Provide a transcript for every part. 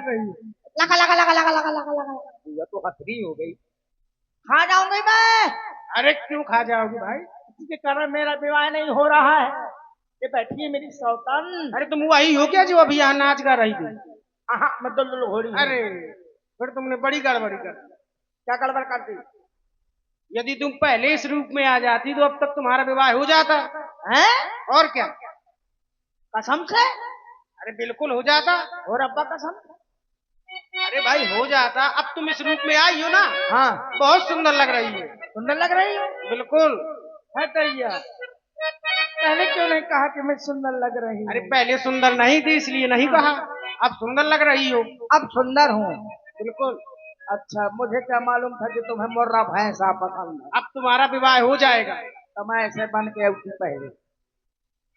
कर रही है? लगा लगा लगा लगा लगा लगा लगा। बुआ तो हथरी हो गई। खा जाऊंगी मैं। अरे क्यों खा जाओगी भाई? किसी के कारण मेरा विवाह नहीं हो रहा है। ये बैठी है मेरी सौतन। अरे तुम वही हो क्या जो अभी यहाँ नाच गा रही थी? हाँ मैं तो घोड़ी हूँ। अरे फिर तुमने बड़ी गड़बड़ी कर दी। क्या गड़बड़ कर दी? यदि तुम पहले इस रूप में आ जाती तो अब तक तुम्हारा विवाह हो जाता। हैं? और क्या? कसम से? अरे बिल्कुल हो जाता। और अब्बा कसम? अरे भाई हो जाता। अब तुम इस रूप में आई हो ना, हाँ बहुत सुंदर लग रही है। सुंदर लग रही है। बिल्कुल। है तैया। पहले क्यों नहीं कहा कि मैं सुंदर लग रही अरे हूँ? पहले सुंदर नहीं थी इसलिए नहीं कहा, अब सुंदर लग रही हो। अब सुंदर हूँ। बिल्कुल। अच्छा मुझे क्या मालूम था कि तुम्हें मुर्रा भैंसा पसंद है। अब तुम्हारा विवाह हो जाएगा। तो मैं ऐसे बन के उठी पहले।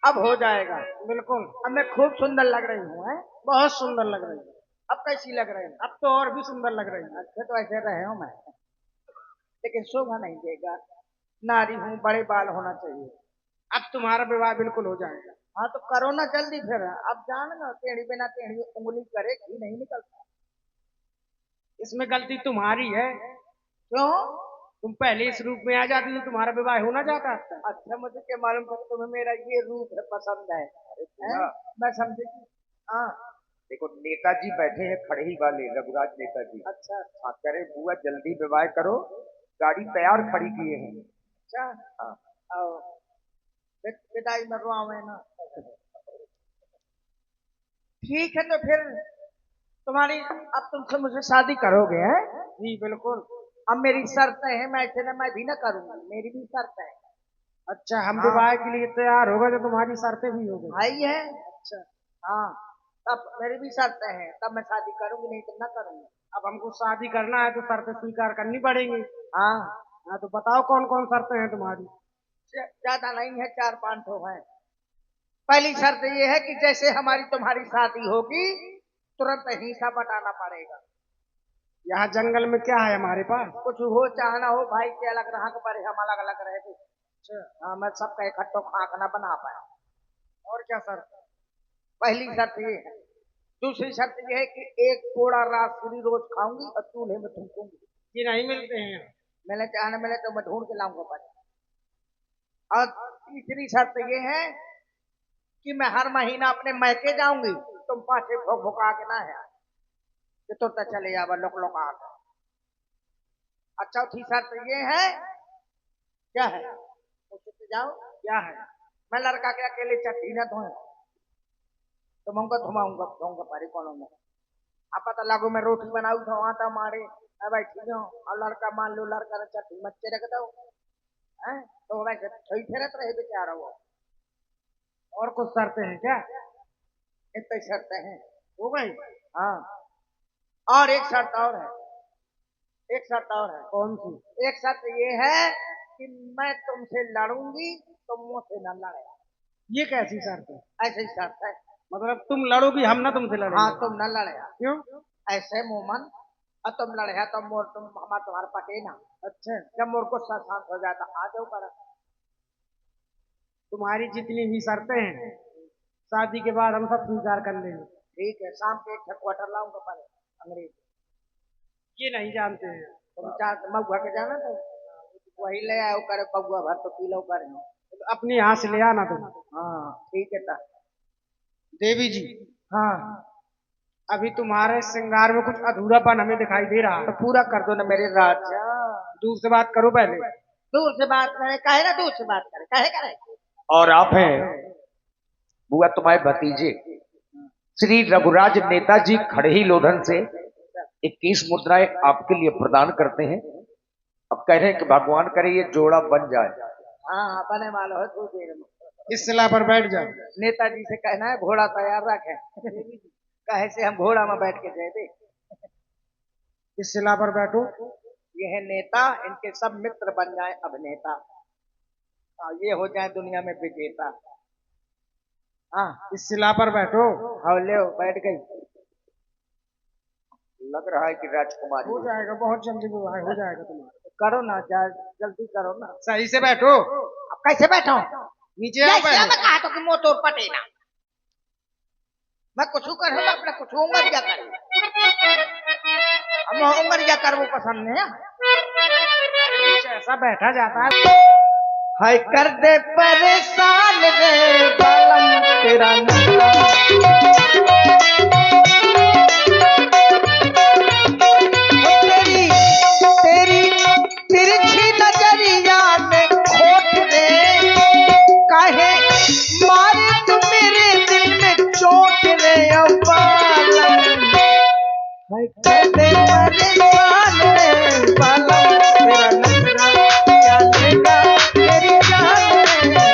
अब हो जाएगा। बिल्कुल। अब मैं खूब सुंदर लग रही हूँ। है? बहुत सुंदर लग रही है। अब कैसी लग रही हूँ? अब तो और भी सुंदर लग रही है। अच्छा तो ऐसे रहे हूँ मैं, लेकिन शोभा नहीं देगा। नारी हूँ, बड़े बाल होना चाहिए। अब तुम्हारा विवाह बिल्कुल हो जाएगा। हाँ तो करो ना जल्दी फिर। अब जान ना टेढ़ी बिना टेढ़ी उंगली करे घी नहीं निकलता। इसमें गलती तुम्हारी है। क्यों? तुम पहले इस रूप में आ जाती तो तुम्हारा विवाह हो ना जाता। अच्छा मुझे क्या मालूम था कि तुम्हें मेरा ये रूप है पसंद है। हैं? मैं समझी। हाँ देखो नेताजी बैठे हैं खड़े वाले रघुराज नेताजी। अच्छा हाँ करे बुआ जल्दी विवाह करो, गाड़ी तैयार खड़ी किए हैं। अच्छा। हाँ आओ विदाई में रुआवे ना। ठीक है तो फिर तुम्हारी अब तुमसे मुझे शादी करोगे? है? जी बिल्कुल। अब मेरी शर्तें हैं, मैं ऐसे ना मैं भी ना करूंगा, मेरी भी शर्त है। अच्छा हम हाँ। विवाह के लिए तैयार हो गए तो तुम्हारी शर्तें भी हो गई। भाई है। अच्छा। हाँ तब मेरी भी शर्तें हैं, तब मैं शादी करूंगी, नहीं तो ना करूंगी। अब हमको शादी करना है तो शर्तें स्वीकार करनी पड़ेंगी। हाँ हाँ तो बताओ कौन कौन शर्तें हैं तुम्हारी? ज्यादा नहीं है, 4-5 ठो है। पहली शर्त ये है कि जैसे हमारी तुम्हारी शादी होगी तुरंत हिस्सा बटाना पड़ेगा। यहाँ जंगल में क्या है हमारे पास? कुछ हो चाहे ना हो भाई के अलग रहा के पर हम अलग अलग रहे थे। अच्छा। हाँ मैं सबका इकट्ठो खाक ना बना पाया। और क्या शर्त? पहली शर्त ये है। दूसरी शर्त ये है कि एक कोड़ा राजपूरी रोज खाऊंगी और चूल्हे में थूकूंगी। ये नहीं मिलते हैं। मिले चाहे न मिले तो मैं ढूंढ के लाऊंगा पर। और तीसरी शर्त ये है कि मैं हर महीना अपने मैके जाऊंगी, तुम पाछे भोग भोगा के ना है कि तो चले जावा लोक लोक आकर। और चौथी शर्त ये है, क्या है पूछते जाओ, क्या है? मैं लड़का के अकेले चट्टी न धोए, तुम हमको धुमाऊंगा धोऊंगा पारी कोनो में। अब पता लागो मैं रोटी बनाऊ तो आटा मारे बैठी जाऊं और लड़का मान लो लड़का ने चट्टी मच्चे रख दो है तो वैसे सही फेरत रहे बेचारा वो। और कुछ शर्तें हैं क्या? इतनी शर्तें हैं। हो गई? हाँ और एक शर्त और है, एक शर्त और है। कौन सी? एक शर्त ये है कि मैं तुमसे लड़ूंगी तुम मुझसे न लड़े। ये कैसी शर्त है? ऐसी शर्त है। मतलब तुम लड़ोगी हम ना तुमसे लड़ेंगे? हाँ तुम न लड़े। क्यों? ऐसे मुमन और तुम लड़े तो मोर तुम हमारा तुम्हारा पटे ना। अच्छा जब मोर को शांत हो जाता आ जाओ पर। तुम्हारी जितनी भी शर्तें हैं शादी के बाद हम सब स्वीकार कर लेंगे। ठीक है शाम के एक क्वार्टर लाऊंगा पर अंग्रेज। ये नहीं जानते हैं। तुम चार मऊआ के जाना तो वही ले आओ करे पगुआ भर तो पी लो करे। तो अपने यहाँ से ले आना तुम। हाँ ठीक है था। देवी जी हाँ अभी तुम्हारे श्रृंगार में कुछ अधूरापन हमें दिखाई दे रहा तो है। पूरा कर दो ना मेरे राजा। दूर से बात करो पहले। दूर से बात करे काहे ना, दूर से बात करे काहे करे। और आप हैं बुआ तुम्हारे भतीजे श्री रघुराज नेताजी खड़े ही लोधन से 21 मुद्राएं आपके लिए प्रदान करते हैं। अब कह रहे हैं कि भगवान करे ये जोड़ा बन जाए। हाँ बने वाला हो तू देर में। इस सिला पर बैठ जाओ। नेताजी से कहना है घोड़ा तैयार रखे कहे से हम घोड़ा में बैठ के जाए। इस सिला पर बैठो। ये है नेता, इनके सब मित्र बन जाए अभिनेता। ये हो जाए दुनिया में विजेता। हाँ इस सिला पर बैठो। हाँ ले बैठ गई। लग रहा है कि राजकुमारी हो जाएगा, बहुत जल्दी विवाह हो जाएगा तुम्हारा। करो ना जल्दी करो ना। सही से बैठो। अब कैसे बैठो? नीचे आओ जैसे पहले। मैं कहा तो कि मोटोर पटे ना। मैं कुछ करूँ अपना कुछ होऊंगा क्या करूँ। उंगलिया कर वो पसंद है। कुछ ऐसा बैठा जाता है। हाय कर दे परेशान रे बालम तेरा नखरा। तेरी तेरी तिरछी नजरिया में खोट रे, काहे मारे तू मेरे दिल में चोट रे ओ बालम। हाय कर दे परेशान रे बालम तेरा नखरा, क्या लेगा तेरी जान रे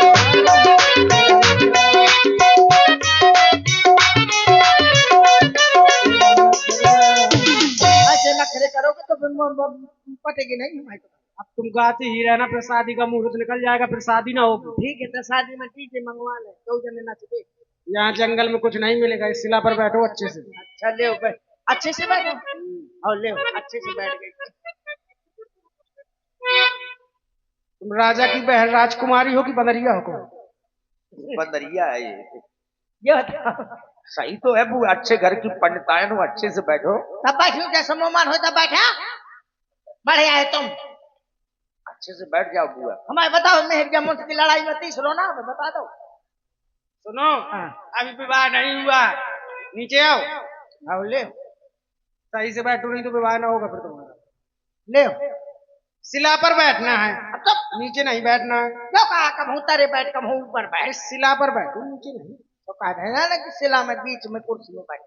ऐसे नखरे करोगे तो फिर पटेगी नहीं हमारी। अब तुम गाते ही रहना, फिर शादी का मुहूर्त निकल जाएगा, फिर शादी ना होगी। ठीक है तो शादी में डीजे मंगवा ले, दो जने नचबे। यहाँ जंगल में कुछ नहीं मिलेगा, इस शिला पर बैठो अच्छे से। अच्छा ले बैठ, अच्छे से बैठो और ले अच्छे से बैठ गई। तुम राजा की बहन राजकुमारी हो कि बदरिया हो? बंदरिया है ये बताओ। सही तो है बुआ, अच्छे घर की पंडितायन हो, अच्छे से बैठो। तब बैठो, जैसा मेहमान हो तब बैठा। बढ़िया है तुम, अच्छे से बैठ जाओ बुआ। हमारे बताओ मेहर मुझ की लड़ाई में तीसरो ना बता दो। सुनो, अभी विवाह नहीं हुआ, नीचे आओ। आओ ले सही से बैठो, नहीं तो विवाह ना होगा फिर तुम्हारा। ले शिला पर बैठना है, अब तो नीचे नहीं बैठना है। क्यों कहा कब उतरे बैठ कब ऊपर बैठ। शिला पर बैठो, नीचे नहीं। तो कहा है ना कि शिला में बीच में कुर्सी में बैठ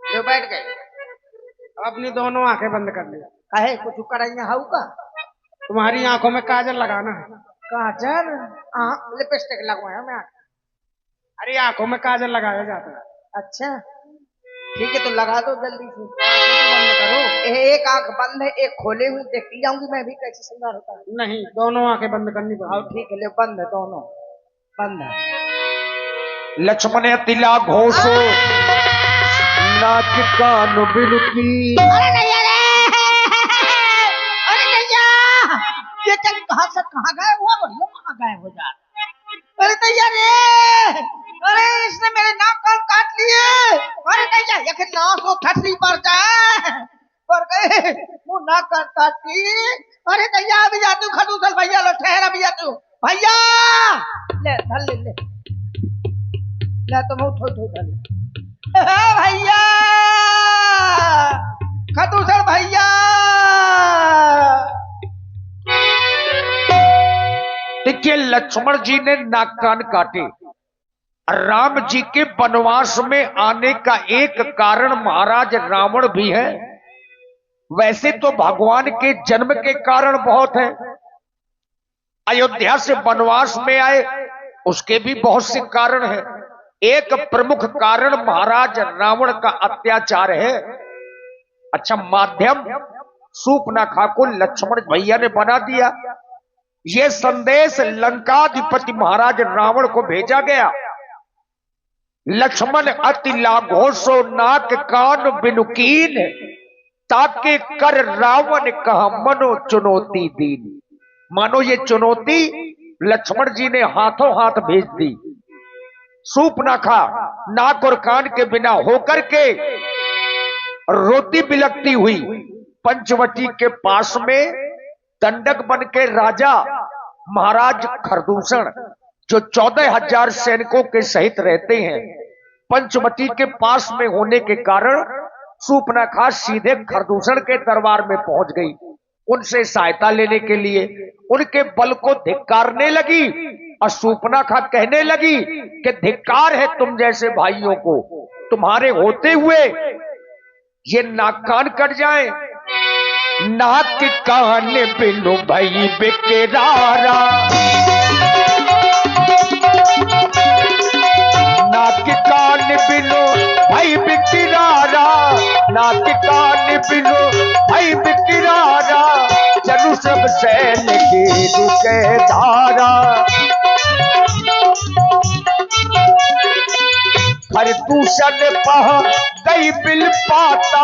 जो बैठ गए। अपनी दोनों आंखें बंद कर लिया। कहे कुछ कराइया हाउ का। तुम्हारी आंखों में काजल लगाना है। काजल? लिपस्टिक लगवाया मैं। अरे आंखों में काजल लगाया जाता है। अच्छा ठीक है तो लगा दो जल्दी से। बंद करो। एक आंख बंद है एक खोले हुई, देखती जाऊंगी मैं भी कैसे सुंदर होता है। नहीं, दोनों आंखें बंद करनी हाँ पड़ेगी। ठीक है ले बंद है, दोनों बंद है। लक्ष्मण तिला घोषो नाक कान बिलुकी। अरे नैया रे, अरे नैया, ये चल कहाँ से कहाँ गए हुआ, बढ़िया कहाँ गए हो जा। अरे नैया रे, अरे इसने मेरे नाक कान काट लिए। अरे नैया ये नाक को ठटली पर जाए पर गए वो नाक कान काटी। अरे नैया अभी जाती हूँ खडूसल भैया लो, ठहर अभी जाती हूँ भैया। ले धर ले तुम उठो धर ले भैया, खडूसल भैया। देखिए लक्ष्मण जी ने नाक कान काटे। राम जी के वनवास में आने का एक कारण महाराज रावण भी है। वैसे तो भगवान के जन्म के कारण बहुत है। अयोध्या से वनवास में आए उसके भी बहुत से कारण हैं। एक प्रमुख कारण महाराज रावण का अत्याचार है। अच्छा, माध्यम सूर्पनखा को लक्ष्मण भैया ने बना दिया। यह संदेश लंकाधिपति महाराज रावण को भेजा गया। लक्ष्मण अति लाघोषो नाक कान बिनुकीन, ताके कर रावण कहा मनो चुनौती दीन। मानो ये चुनौती लक्ष्मण जी ने हाथों हाथ भेज दी। सूर्पनखा नाक और कान के बिना होकर के रोती बिलकती हुई पंचवटी के पास में दंडक बन के राजा महाराज खरदूषण जो 14,000 सैनिकों के सहित रहते हैं, पंचवटी के पास में होने के कारण सूर्पनखा सीधे खरदूषण के दरबार में पहुंच गई। उनसे सहायता लेने के लिए उनके बल को धिक्कारने लगी और सूर्पनखा कहने लगी कि धिक्कार है तुम जैसे भाइयों को, तुम्हारे होते हुए ये नाक कान कट जाए। नाक कान बिनु भई बेकरारा, नाक कान बिनु भई बेकरारा, नाक कान बिनु भई बेकरारा, जनु सब सैन की रुके धारा। खरदूषण पह गई बिल पाता,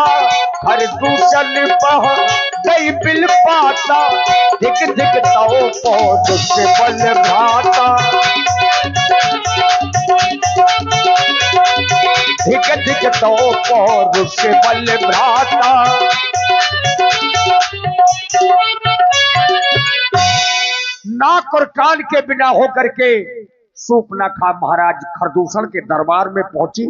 खरदूषण पह गई बिल पाता, धिक धिक ताओ पौध से बल भ्राता, धिक धिक ताओ पौध से बल भ्राता। नाक और कान के बिना होकर के सूपनाखा महाराज खरदूषण के दरबार में पहुंची।